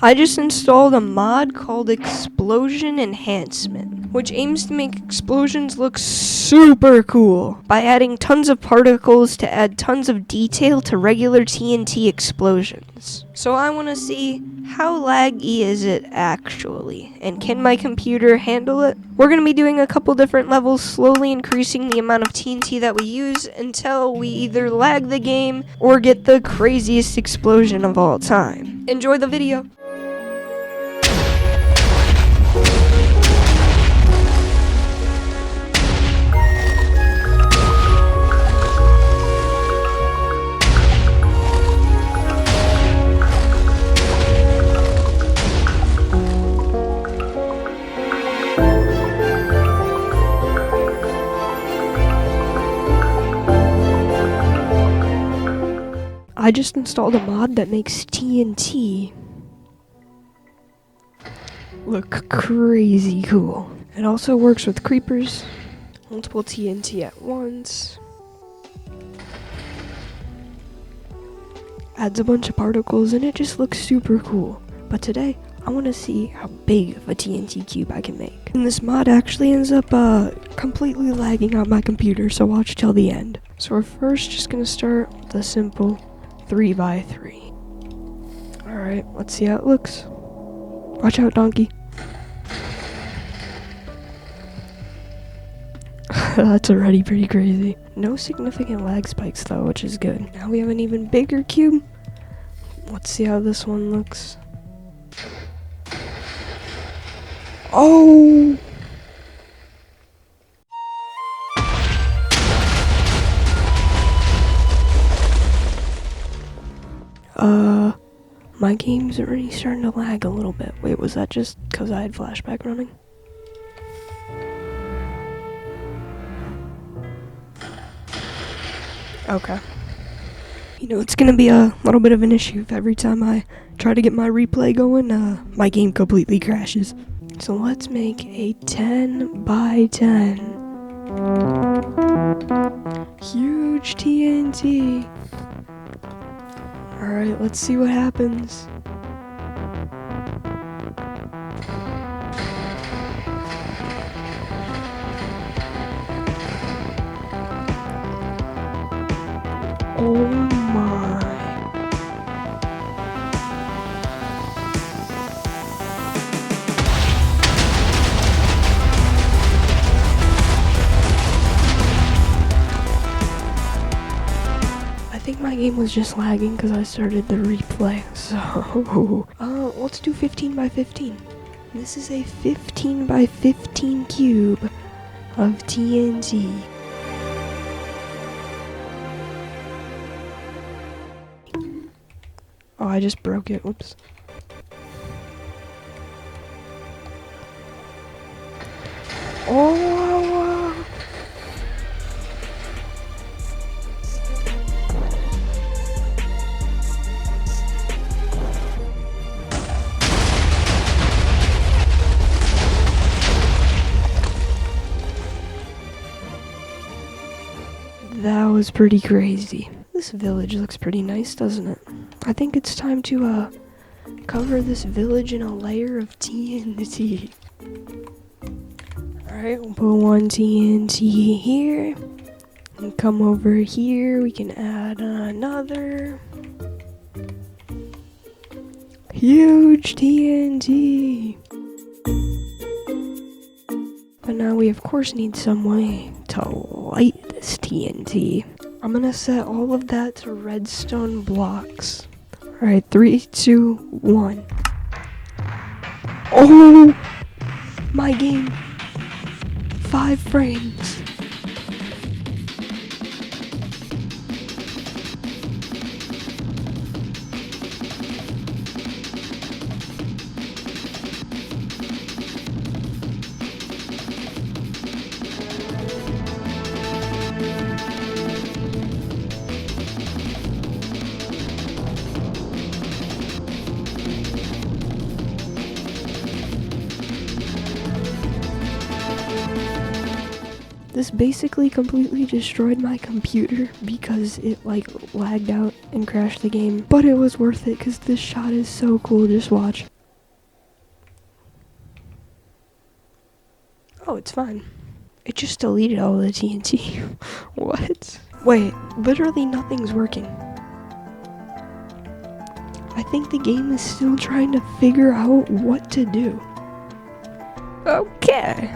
I just installed a mod called Explosion Enhancement, which aims to make explosions look super cool by adding tons of particles to add tons of detail to regular TNT explosions. So I want to see how laggy is it actually, and can my computer handle it? We're going to be doing a couple different levels, slowly increasing the amount of TNT that we use until we either lag the game or get the craziest explosion of all time. Enjoy the video! I just installed a mod that makes TNT look crazy cool. It also works with creepers, multiple TNT at once, adds a bunch of particles, and it just looks super cool. But today, I want to see how big of a TNT cube I can make. And this mod actually ends up completely lagging out my computer, so watch till the end. So we're first just going to start with a simple 3x3. Alright, let's see how it looks. Watch out, donkey. That's already pretty crazy. No significant lag spikes though, which is good. Now we have an even bigger cube. Let's see how this one looks. Oh! My game's already starting to lag a little bit. Wait, was that just because I had flashback running? Okay. You know, it's gonna be a little bit of an issue if every time I try to get my replay going, my game completely crashes. So let's make a 10x10. Huge TNT. Alright, let's see what happens. Oh my. I think my game was just lagging because I started the replay, so let's do 15x15. This is a 15x15 cube of TNT. Oh, I just broke it, whoops. Oh, that was pretty crazy. This village looks pretty nice, doesn't it? I think it's time to cover this village in a layer of TNT. Alright, we'll put one TNT here. And come over here, we can add another. Huge TNT. But now we of course need some way to light this TNT. I'm gonna set all of that to redstone blocks. Alright, 3, 2, 1. Oh! My game. 5 frames. This basically completely destroyed my computer because it lagged out and crashed the game. But it was worth it because this shot is so cool, just watch. Oh, it's fine. It just deleted all the TNT. What? Wait, literally nothing's working. I think the game is still trying to figure out what to do. Okay.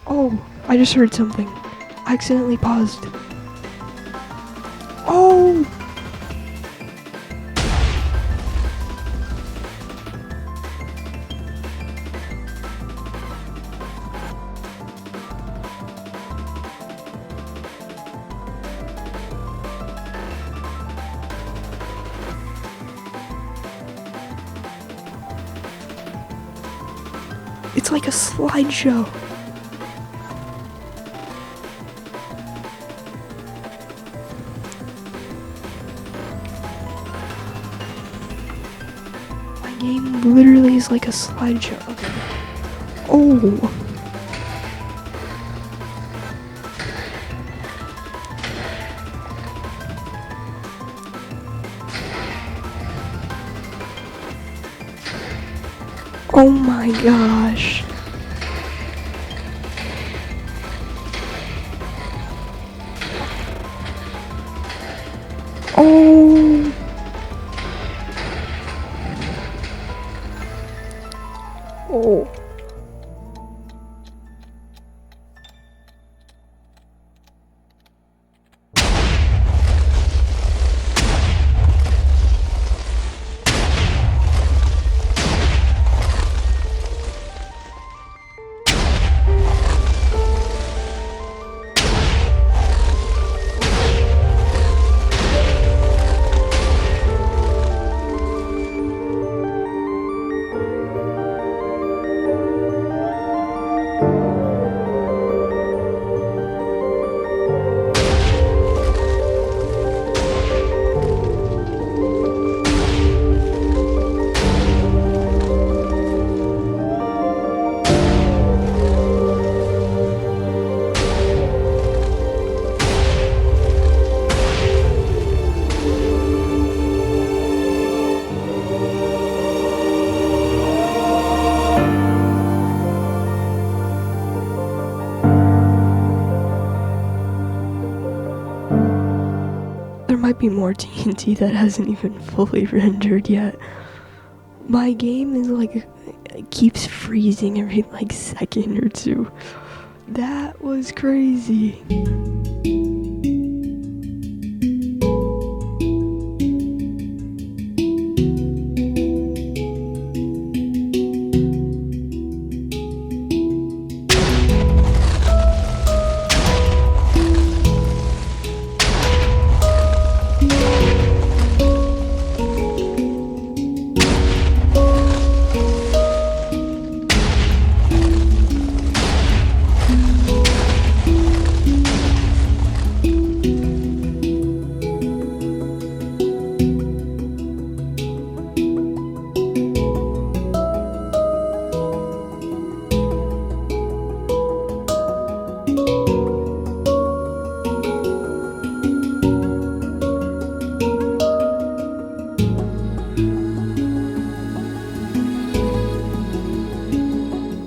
Oh, I just heard something. I accidentally paused. Oh! It's like a slideshow. My game literally is like a slideshow. Okay. Oh. Oh my gosh. Oh. Oh. There might be more TNT that hasn't even fully rendered yet. My game is like, keeps freezing every like second or two. That was crazy.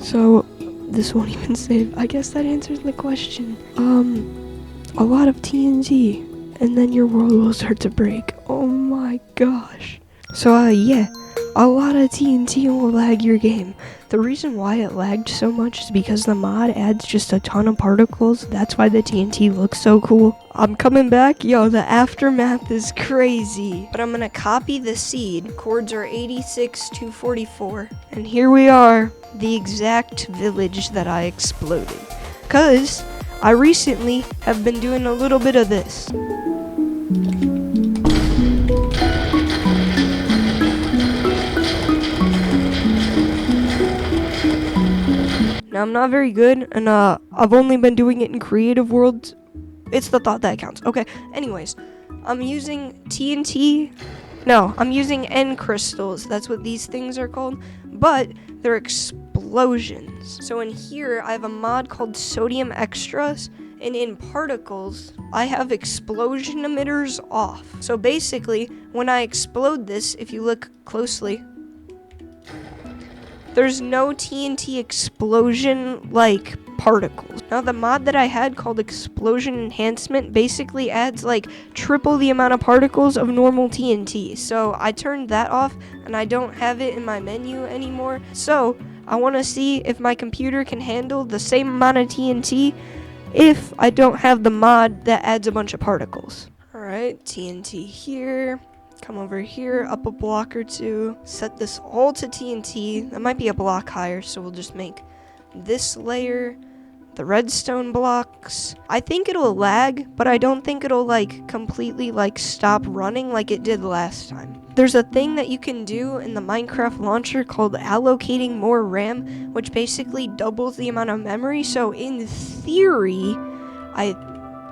So, this won't even save. I guess that answers the question. A lot of TNT, and then your world will start to break. Oh my gosh. So, yeah, a lot of TNT will lag your game. The reason why it lagged so much is because the mod adds just a ton of particles. That's why the TNT looks so cool. I'm coming back. Yo, the aftermath is crazy. But I'm gonna copy the seed. Chords are 86 to 44. And here we are, the exact village that I exploded. Cause I recently have been doing a little bit of this. Now, I'm not very good, and I've only been doing it in creative worlds. It's the thought that counts. Okay, anyways, I'm using TNT. No, I'm using N crystals. That's what these things are called. But they're explosions. So in here, I have a mod called Sodium Extras. And in particles, I have explosion emitters off. So basically, when I explode this, if you look closely, there's no TNT explosion like particles. Now the mod that I had called Explosion Enhancement basically adds like triple the amount of particles of normal TNT. So I turned that off and I don't have it in my menu anymore. So I want to see if my computer can handle the same amount of TNT if I don't have the mod that adds a bunch of particles. Alright, TNT here. Come over here, up a block or two, set this all to TNT. That might be a block higher, so we'll just make this layer the redstone blocks. I think it'll lag, but I don't think it'll like completely like stop running like it did last time. There's a thing that you can do in the Minecraft launcher called allocating more RAM, which basically doubles the amount of memory. So in theory, I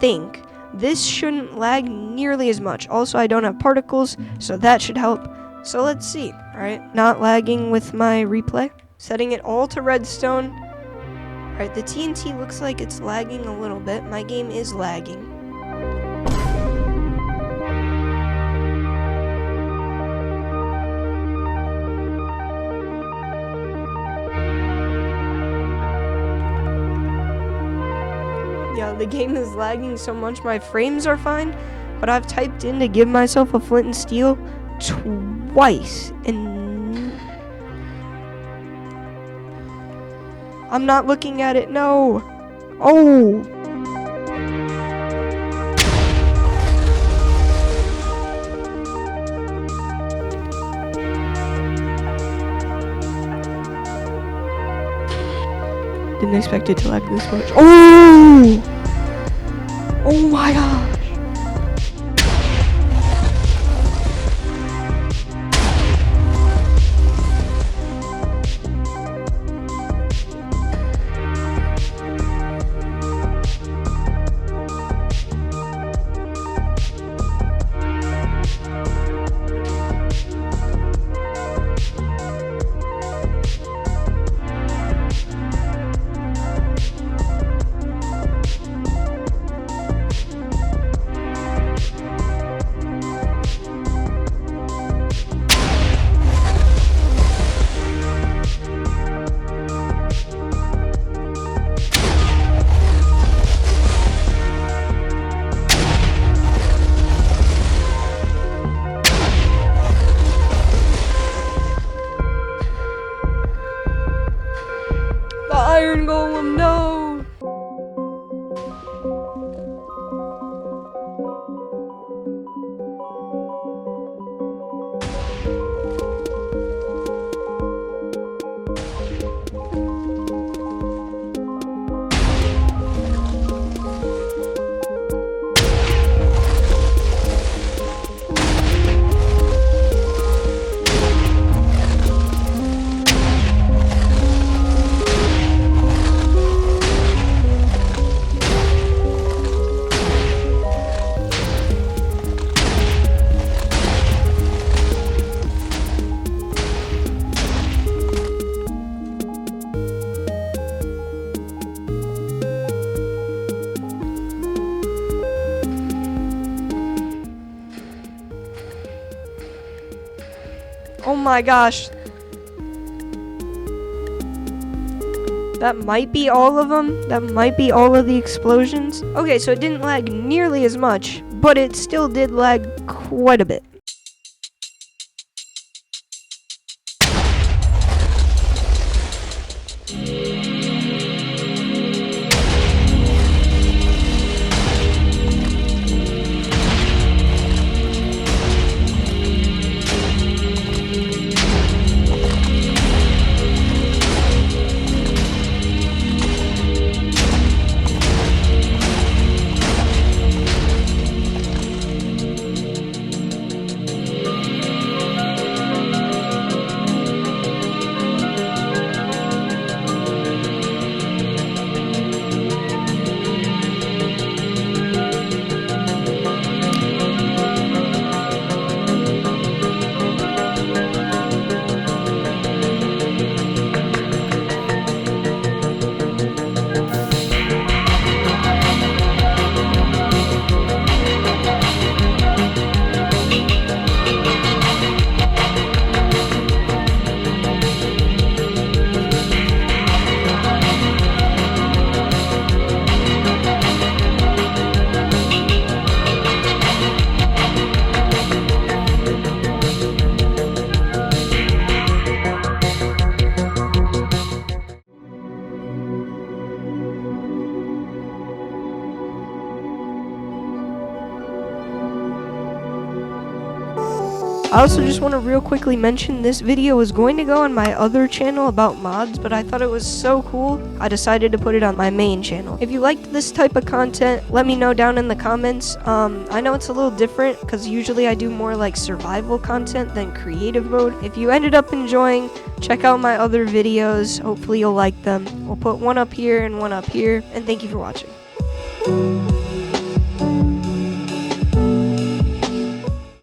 think this shouldn't lag nearly as much. Also, I don't have particles, so that should help. So let's see. Alright, not lagging with my replay. Setting it all to redstone. Alright, the TNT looks like it's lagging a little bit. My game is lagging. Yeah, the game is lagging so much my frames are fine, but I've typed in to give myself a flint and steel twice, and I'm not looking at it, no! Oh! Didn't expect it to lag this much. Oh! Oh my gosh! Iron Golem, no! Oh my gosh. That might be all of them. That might be all of the explosions. Okay, so it didn't lag nearly as much, but it still did lag quite a bit. I also just want to real quickly mention this video was going to go on my other channel about mods, but I thought it was so cool, I decided to put it on my main channel. If you liked this type of content, let me know down in the comments. I know it's a little different because usually I do more like survival content than creative mode. If you ended up enjoying, check out my other videos. Hopefully you'll like them. We'll put one up here and one up here, and thank you for watching.